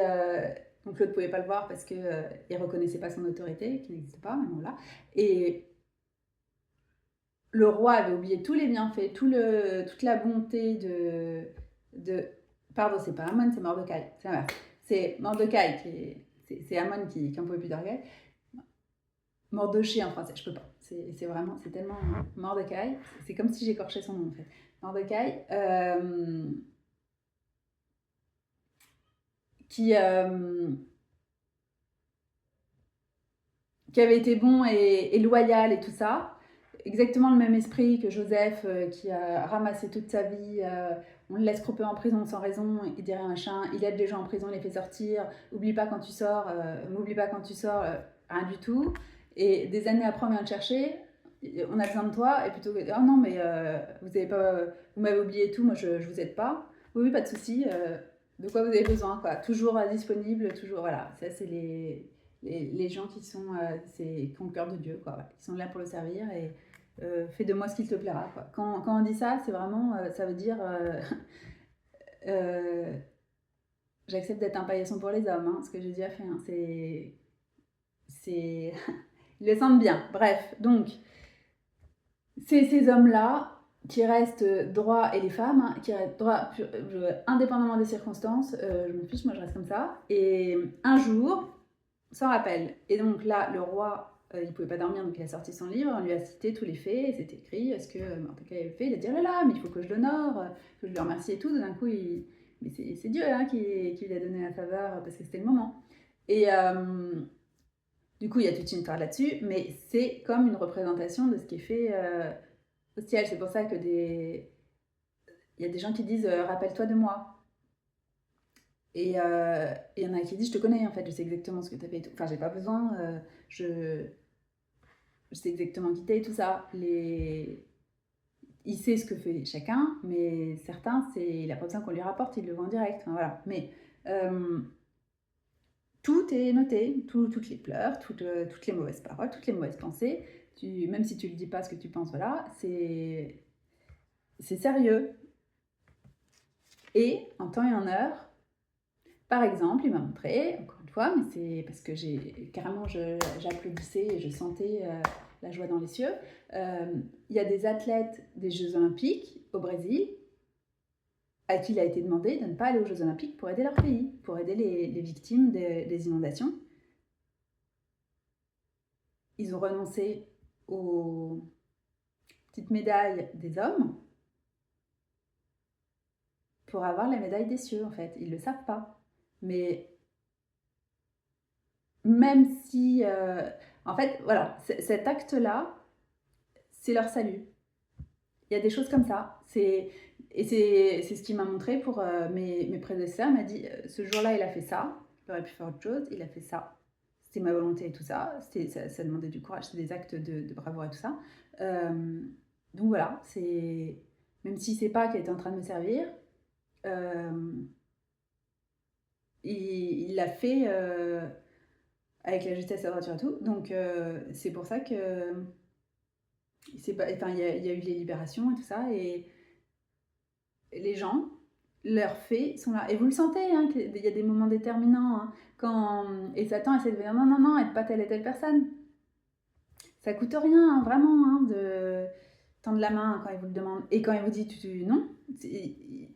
donc l'autre ne pouvait pas le voir parce qu'il ne reconnaissait pas son autorité, qui n'existe pas, mais voilà. Et le roi avait oublié tous les bienfaits, toute la bonté de... Pardon, c'est pas Amon, c'est Mordecai. C'est Mordecai c'est Amon qui n'en pouvait plus d'orgueil. Mordoché en français, je peux pas. C'est vraiment, c'est tellement Mordecai. C'est comme si j'écorchais son nom en fait. Mordecai, qui avait été bon et loyal et tout ça. Exactement le même esprit que Joseph, qui a ramassé toute sa vie. On le laisse croper en prison sans raison, il dit rien machin. Il aide les gens en prison, il les fait sortir. Oublie pas quand tu sors, m'oublie pas quand tu sors, rien du tout. Et des années après, on vient te chercher. On a besoin de toi, et plutôt que oh non, mais vous m'avez oublié et tout, moi je vous aide pas. Oui, pas de souci. De quoi vous avez besoin, quoi. Toujours disponible, toujours, voilà. Ça, c'est les gens qui sont qui ont le cœur de Dieu, quoi. Ouais. Ils sont là pour le servir et fais de moi ce qu'il te plaira, quoi. Quand on dit ça, c'est vraiment, ça veut dire j'accepte d'être un paillasson pour les hommes, hein, ce que j'ai déjà fait. Hein. Ils le sentent bien. Bref, donc, c'est ces hommes-là qui restent droits, et les femmes, hein, qui restent droits indépendamment des circonstances. Je m'en fiche, moi je reste comme ça. Et un jour, s'en rappelle. Et donc là, le roi, il ne pouvait pas dormir, donc il a sorti son livre, on lui a cité tous les faits, et c'est écrit ce que Mordecai avait fait. Il a dit, oh là là, mais il faut que je l'honore, que je le remercie et tout. D'un coup, mais c'est Dieu hein, qui lui a donné la faveur, parce que c'était le moment. Et du coup, il y a toute une histoire là-dessus, mais c'est comme une représentation de ce qui est fait au ciel. C'est pour ça que il y a des gens qui disent rappelle-toi de moi. Et il y en a qui disent je te connais en fait, je sais exactement ce que tu as fait et tout. Enfin, j'ai pas besoin, je sais exactement qui t'es et tout ça. Il sait ce que fait chacun, mais certains, il a pas besoin qu'on lui rapporte, il le voit en direct. Enfin, voilà. Mais tout est noté, toutes les pleurs, toutes les mauvaises paroles, toutes les mauvaises pensées. Même si tu le dis pas ce que tu penses, voilà, c'est sérieux. Et en temps et en heure, par exemple, il m'a montré, encore une fois, mais c'est parce que j'applaudissais et je sentais la joie dans les cieux. Il y a des athlètes des Jeux Olympiques au Brésil à qui il a été demandé de ne pas aller aux Jeux Olympiques pour aider leur pays, pour aider les victimes des inondations. ils ont renoncé aux petites médailles des hommes pour avoir les médailles des cieux, en fait. Ils ne le savent pas. Mais même si... en fait, voilà, cet acte-là, c'est leur salut. Il y a des choses comme ça. Et c'est ce qu'il m'a montré pour mes prédécesseurs. Il m'a dit, ce jour-là, il a fait ça. Il aurait pu faire autre chose. Il a fait ça. C'était ma volonté et tout ça. Ça demandait du courage. C'était des actes de bravoure et tout ça. Donc voilà, même si c'est pas qu'il était en train de me servir, il l'a fait avec la justesse, la droiture et tout. Donc c'est pour ça que il y a eu les libérations et tout ça. Et les gens, leurs faits sont là. Et vous le sentez, hein, qu'il y a des moments déterminants. Hein, et Satan essaie de dire non, non, non, aide pas telle et telle personne. Ça coûte rien, hein, vraiment, hein, de tendre la main quand il vous le demande. Et quand il vous dit non, il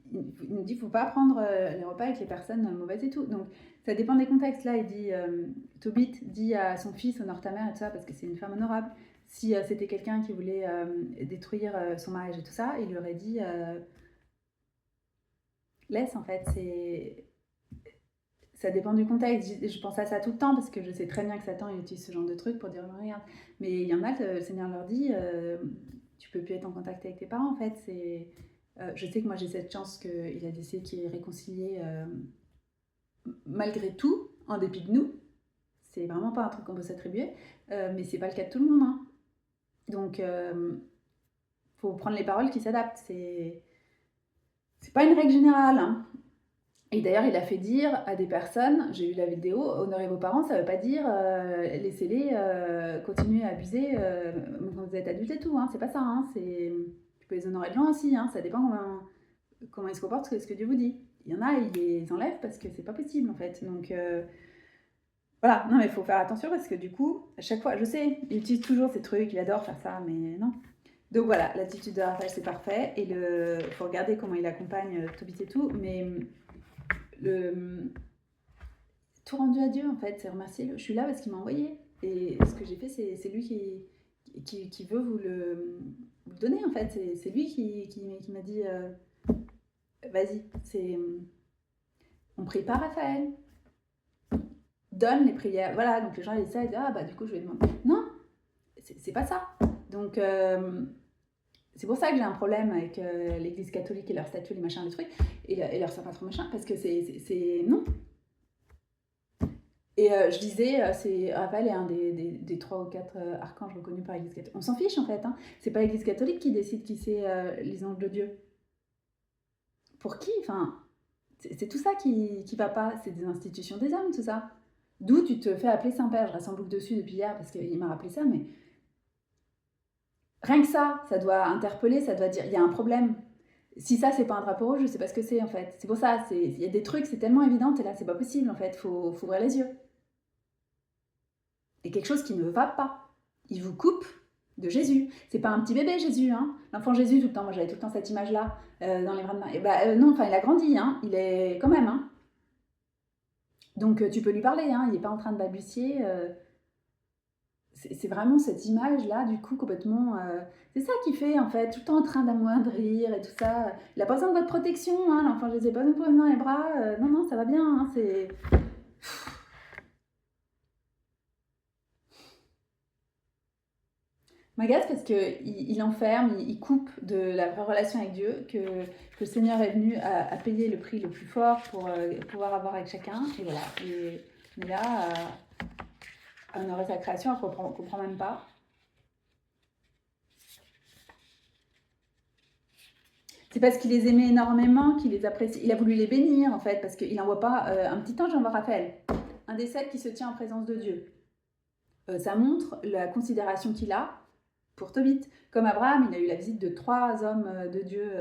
nous dit faut pas prendre les repas avec les personnes mauvaises et tout. Donc ça dépend des contextes. Là, il dit Tobit dit à son fils honore ta mère et tout ça parce que c'est une femme honorable. Si c'était quelqu'un qui voulait détruire son mariage et tout ça, il lui aurait dit laisse, en fait. Ça dépend du contexte. Je pense à ça tout le temps parce que je sais très bien que Satan il utilise ce genre de trucs pour dire regarde. Mais il y en a, le Seigneur leur dit tu peux plus être en contact avec tes parents, en fait. Je sais que moi j'ai cette chance qu'il a décidé qu'il est réconcilié malgré tout, en dépit de nous. C'est vraiment pas un truc qu'on peut s'attribuer, mais c'est pas le cas de tout le monde. Hein. Donc faut prendre les paroles qui s'adaptent. C'est pas une règle générale. Hein. Et d'ailleurs, il a fait dire à des personnes, j'ai vu la vidéo, honorer vos parents, ça ne veut pas dire laissez-les continuer à abuser quand vous êtes adulte et tout. Hein, c'est pas ça. Hein, tu peux les honorer de loin aussi. Hein, ça dépend comment ils se comportent, ce que Dieu vous dit. Il y en a, ils les enlèvent parce que c'est pas possible en fait. Donc voilà, non mais il faut faire attention parce que du coup, à chaque fois, je sais, il utilise toujours ces trucs, il adore faire ça, mais non. Donc voilà, l'attitude de Raphaël c'est parfait et il faut regarder comment il accompagne Tobit et tout, mais tout rendu à Dieu en fait, c'est remercier. Je suis là parce qu'il m'a envoyé et ce que j'ai fait c'est lui qui veut vous le donner en fait. C'est lui qui m'a dit vas-y, on prie pas Raphaël, donne les prières. Voilà, donc les gens ils disent ça, ils disent ah bah du coup je vais demander. Non, c'est pas ça. Donc c'est pour ça que j'ai un problème avec l'église catholique et leurs statuts, les machins, les trucs, et leur saint patron machin, parce que c'est non. Et je disais, Raphaël est un des 3 ou 4 archanges reconnus par l'église catholique. On s'en fiche en fait, hein. C'est pas l'église catholique qui décide qui c'est les anges de Dieu. Pour qui? Enfin, c'est tout ça qui va pas, c'est des institutions des hommes, tout ça. D'où tu te fais appeler Saint-Père, je reste en boucle dessus depuis hier parce qu'il m'a rappelé ça, mais rien que ça doit interpeller, ça doit dire, il y a un problème. Si ça, c'est pas un drapeau rouge, je sais pas ce que c'est en fait. C'est pour ça, il y a des trucs, c'est tellement évident, et là, c'est pas possible en fait, faut ouvrir les yeux. Et quelque chose qui ne va pas. Il vous coupe de Jésus. C'est pas un petit bébé Jésus, hein. L'enfant Jésus tout le temps. Moi j'avais tout le temps cette image-là dans les bras de Marie. Non, enfin il a grandi, hein. Il est quand même, hein. Donc tu peux lui parler, hein. Il n'est pas en train de balbutier. C'est vraiment cette image-là, du coup, complètement. C'est ça qui fait, en fait, tout le temps en train d'amoindrir et tout ça. Il n'a pas besoin de votre protection, hein. L'enfant Jésus, pas besoin de dans les bras. Non, non, ça va bien, hein. C'est. M'agace parce qu'il enferme, il coupe de la vraie relation avec Dieu, que le Seigneur est venu à payer le prix le plus fort pour pouvoir avoir avec chacun. Et voilà. Mais là, à honorer sa création, on ne comprend même pas. C'est parce qu'il les aimait énormément, qu'il les apprécie. Il a voulu les bénir, en fait, parce qu'il n'envoie pas un petit ange, envoie Raphaël. Un des 7 qui se tient en présence de Dieu. Ça montre la considération qu'il a pour Tobit. Comme Abraham, il a eu la visite de 3 hommes de Dieu,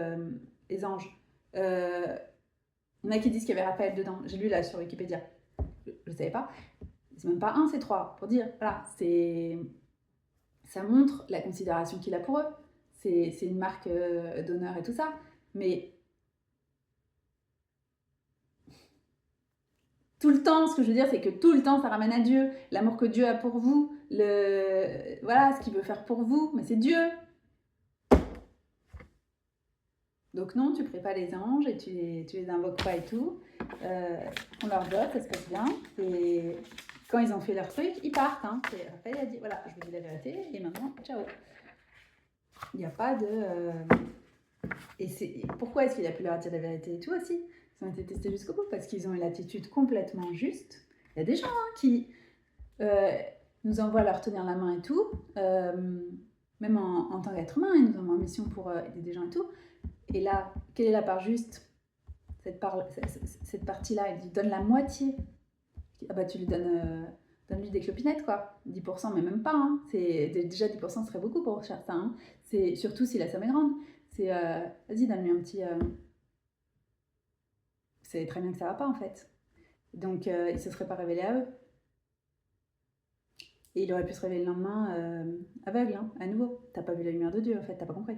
les anges. Il y en a qui disent qu'il y avait Raphaël dedans. J'ai lu là sur Wikipédia. Je ne savais pas. C'est même pas un, c'est 3. Pour dire, voilà, ça montre la considération qu'il a pour eux. C'est une marque d'honneur et tout ça. Mais tout le temps, ce que je veux dire, c'est que tout le temps, ça ramène à Dieu. L'amour que Dieu a pour vous, voilà, ce qu'il veut faire pour vous, mais c'est Dieu. Donc non, tu pries pas les anges et tu les invoques pas et tout. On leur donne, ça se passe bien. Et quand ils ont fait leur truc, ils partent. Hein. Raphaël a dit, voilà, je vous dis la vérité, et maintenant, ciao. Il n'y a pas de... pourquoi est-ce qu'il a pu leur dire la vérité et tout aussi? Ils ont été testés jusqu'au bout parce qu'ils ont une attitude complètement juste. Il y a des gens qui nous envoient leur tenir la main et tout, même en tant qu'être humain, ils nous envoient en mission pour aider des gens et tout. Et là, quelle est la part juste? Cette partie-là, elle dit donne la moitié. Ah bah tu lui donne-lui des clopinettes quoi. 10%, mais même pas. Hein. Déjà 10% serait beaucoup pour certains. Hein. C'est surtout si la somme est grande. C'est vas-y, donne-lui un petit. C'est très bien que ça va pas en fait. Donc il se serait pas révélé à eux. Et il aurait pu se révéler le lendemain aveugle, hein, à nouveau. T'as pas vu la lumière de Dieu en fait, t'as pas compris.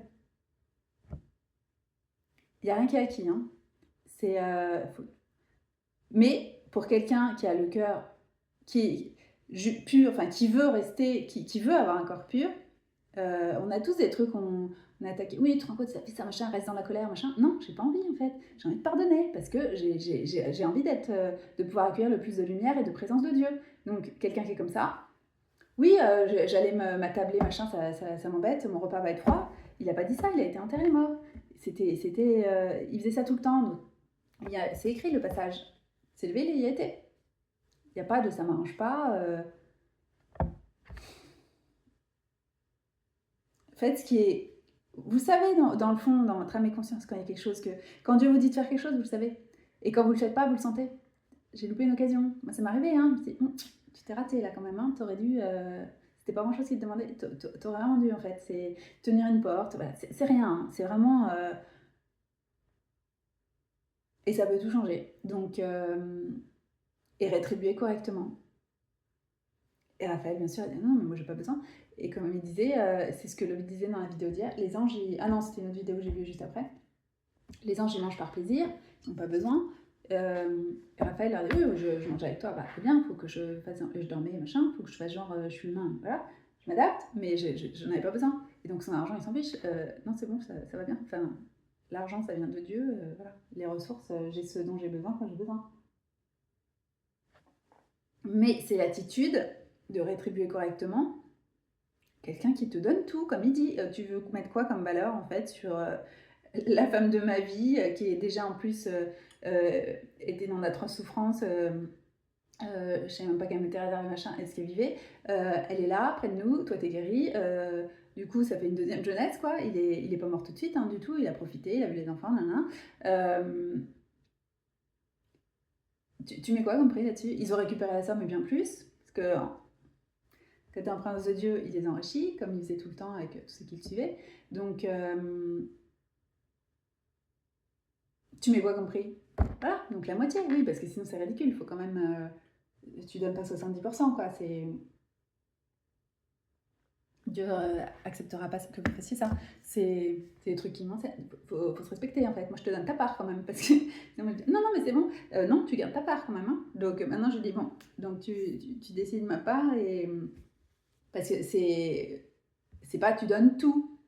Il n'y a rien qui est acquis. Hein. Mais pour quelqu'un qui a le cœur qui est pur, enfin qui veut rester, qui veut avoir un corps pur, on a tous des trucs, on a attaqué. Oui, tu te rends compte, ça fait ça, machin, reste dans la colère, machin. Non, j'ai pas envie en fait. J'ai envie de pardonner parce que j'ai envie de pouvoir accueillir le plus de lumière et de présence de Dieu. Donc quelqu'un qui est comme ça, oui, j'allais m'attabler, machin, ça m'embête, mon repas va être froid. Il n'a pas dit ça, il a été enterré mort. Il faisait ça tout le temps. Donc, c'est écrit le passage. C'est levé, il y a été. Il n'y a pas de ça m'arrange pas. Faites ce qui est. Vous savez, dans le fond, dans votre âme et conscience, quand il y a quelque chose que. Quand Dieu vous dit de faire quelque chose, vous le savez. Et quand vous ne le faites pas, vous le sentez. J'ai loupé une occasion. Moi, ça m'est arrivé, hein. Je me suis dit, tu t'es raté là quand même, hein. T'aurais dû. C'était pas grand chose qu'il te demandait. T'aurais rien dû en fait. C'est tenir une porte. Voilà. C'est rien. Hein. C'est vraiment. Et ça peut tout changer. Donc. Et rétribuer correctement. Et Raphaël, bien sûr, il dit non, mais moi j'ai pas besoin. Et comme il disait, c'est ce que Loïc disait dans la vidéo d'hier, les anges, ah non, c'était une autre vidéo que j'ai vue juste après. Les anges, ils mangent par plaisir, ils n'ont pas besoin. Et Raphaël leur dit oui, je mange avec toi, bah très bien, faut que je fasse, je dormais, machin, faut que je fasse genre, je suis humain, voilà, je m'adapte, mais je n'en avais pas besoin. Et donc son argent, il s'en fiche. Non, c'est bon, ça va bien. Enfin, l'argent, ça vient de Dieu, voilà. Les ressources, j'ai ce dont j'ai besoin quand j'ai besoin. Mais c'est l'attitude de rétribuer correctement quelqu'un qui te donne tout, comme il dit. Tu veux mettre quoi comme valeur en fait sur la femme de ma vie qui est déjà en plus était dans d'atroces souffrances. Je savais même pas qu'elle m'était réservée machin. Est-ce qu'elle vivait elle est là près de nous. Toi t'es guérie. Du coup ça fait une deuxième jeunesse quoi. Il est pas mort tout de suite hein, du tout. Il a profité. Il a vu les enfants. Tu mets quoi comme prix là-dessus? Ils ont récupéré la somme et bien plus parce que quand t'es un prince de Dieu, il les enrichit, comme il faisait tout le temps avec tous ceux qui le suivaient. Donc, tu mets quoi comme prix? Voilà, donc la moitié, oui, parce que sinon c'est ridicule. Il faut quand même. Tu donnes pas 70%, quoi. Dieu acceptera pas que vous fassiez ça. C'est des trucs qui m'enseignent. Faut se respecter, en fait. Moi, je te donne ta part quand même. Parce que non, mais c'est bon. Non, tu gardes ta part quand même. Hein. Donc maintenant, je dis bon, donc tu décides ma part et. Parce que c'est pas tu donnes tout.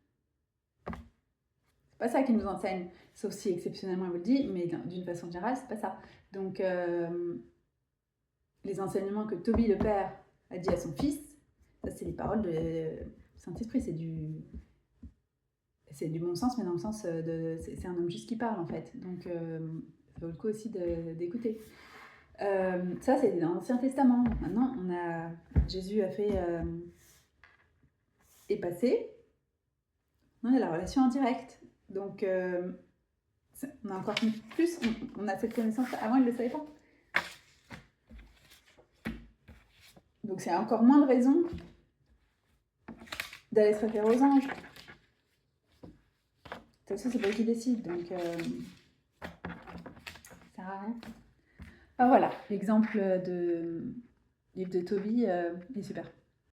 C'est pas ça qu'ils nous enseigne. Sauf si exceptionnellement elle vous le dit, mais d'une façon générale, c'est pas ça. Donc, les enseignements que Toby le père a dit à son fils, ça c'est les paroles de Saint-Esprit, c'est du bon sens, mais dans le sens c'est un homme juste qui parle en fait. Donc, ça vaut le coup aussi d'écouter. Ça c'est dans l'Ancien Testament. Maintenant, Jésus a fait est passé. On a la relation en direct. Donc, on a encore plus, on a cette connaissance. Avant, il ne le savait pas. Donc, c'est encore moins de raisons d'aller se référer aux anges. De toute façon, c'est pas eux qui décident. Donc, ça sert à rien. Enfin, voilà, l'exemple du livre de Toby est super.